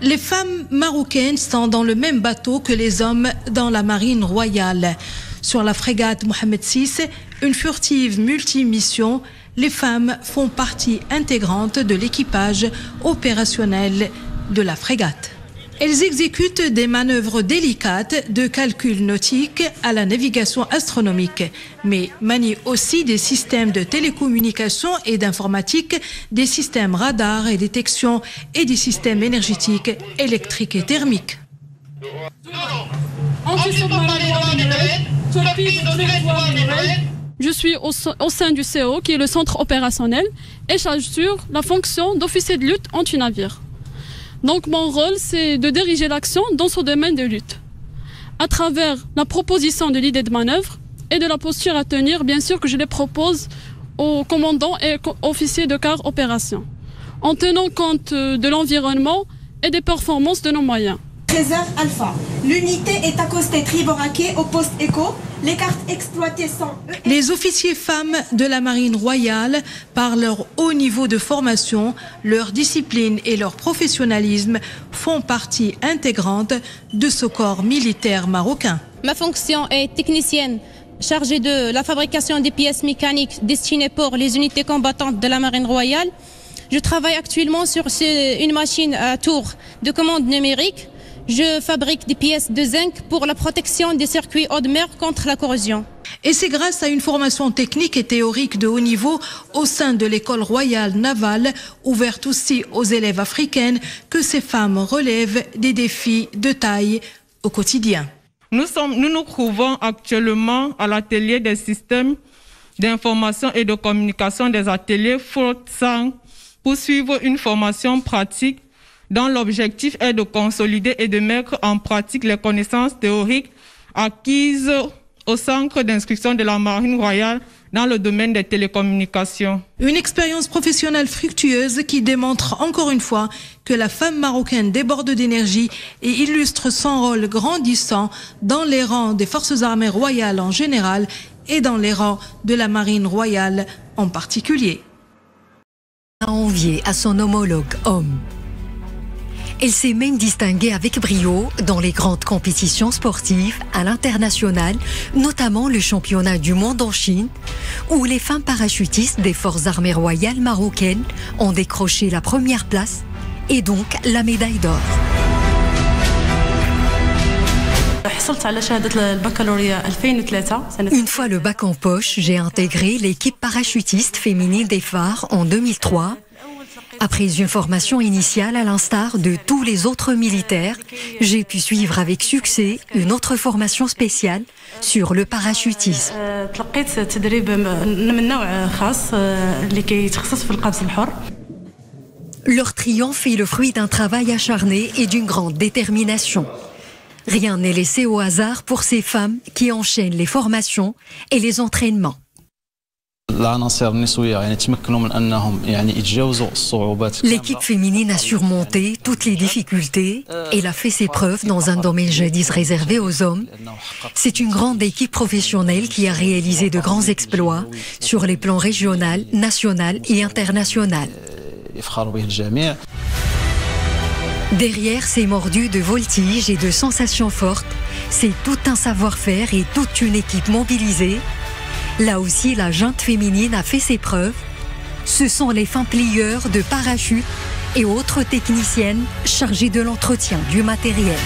Les femmes marocaines sont dans le même bateau que les hommes dans la marine royale. Sur la frégate Mohamed VI, une furtive multimission, les femmes font partie intégrante de l'équipage opérationnel de la frégate. Elles exécutent des manœuvres délicates de calcul nautique à la navigation astronomique, mais manient aussi des systèmes de télécommunication et d'informatique, des systèmes radars et détection et des systèmes énergétiques, électriques et thermiques. Je suis au sein du CO, qui est le centre opérationnel, et j'assure la fonction d'officier de lutte anti-navire. Donc mon rôle, c'est de diriger l'action dans ce domaine de lutte, à travers la proposition de l'idée de manœuvre et de la posture à tenir, bien sûr que je les propose aux commandants et officiers de quart opération, en tenant compte de l'environnement et des performances de nos moyens. 13h Alpha. L'unité est accostée triboraquée au poste écho. Les cartes exploitées sont... Les officiers femmes de la marine royale, par leur haut niveau de formation, leur discipline et leur professionnalisme, font partie intégrante de ce corps militaire marocain. Ma fonction est technicienne chargée de la fabrication des pièces mécaniques destinées pour les unités combattantes de la marine royale. Je travaille actuellement sur une machine à tour de commande numérique. Je fabrique des pièces de zinc pour la protection des circuits haute mer contre la corrosion. Et c'est grâce à une formation technique et théorique de haut niveau au sein de l'école royale navale, ouverte aussi aux élèves africaines, que ces femmes relèvent des défis de taille au quotidien. Nous nous trouvons actuellement à l'atelier des systèmes d'information et de communication des ateliers FORT5 pour suivre une formation pratique dont l'objectif est de consolider et de mettre en pratique les connaissances théoriques acquises au centre d'instruction de la Marine royale dans le domaine des télécommunications. Une expérience professionnelle fructueuse qui démontre encore une fois que la femme marocaine déborde d'énergie et illustre son rôle grandissant dans les rangs des forces armées royales en général et dans les rangs de la Marine royale en particulier. A envié à son homologue homme. Elle s'est même distinguée avec brio dans les grandes compétitions sportives à l'international, notamment le championnat du monde en Chine, où les femmes parachutistes des forces armées royales marocaines ont décroché la première place et donc la médaille d'or. Une fois le bac en poche, j'ai intégré l'équipe parachutiste féminine des phares en 2003. Après une formation initiale à l'instar de tous les autres militaires, j'ai pu suivre avec succès une autre formation spéciale sur le parachutisme. Leur triomphe est le fruit d'un travail acharné et d'une grande détermination. Rien n'est laissé au hasard pour ces femmes qui enchaînent les formations et les entraînements. L'équipe féminine a surmonté toutes les difficultés. Elle a fait ses preuves dans un domaine jadis réservé aux hommes. C'est une grande équipe professionnelle qui a réalisé de grands exploits sur les plans régional, national et international. Derrière ces mordus de voltige et de sensations fortes, c'est tout un savoir-faire et toute une équipe mobilisée. Là aussi, la junte féminine a fait ses preuves. Ce sont les femmes plieurs de parachutes et autres techniciennes chargées de l'entretien du matériel.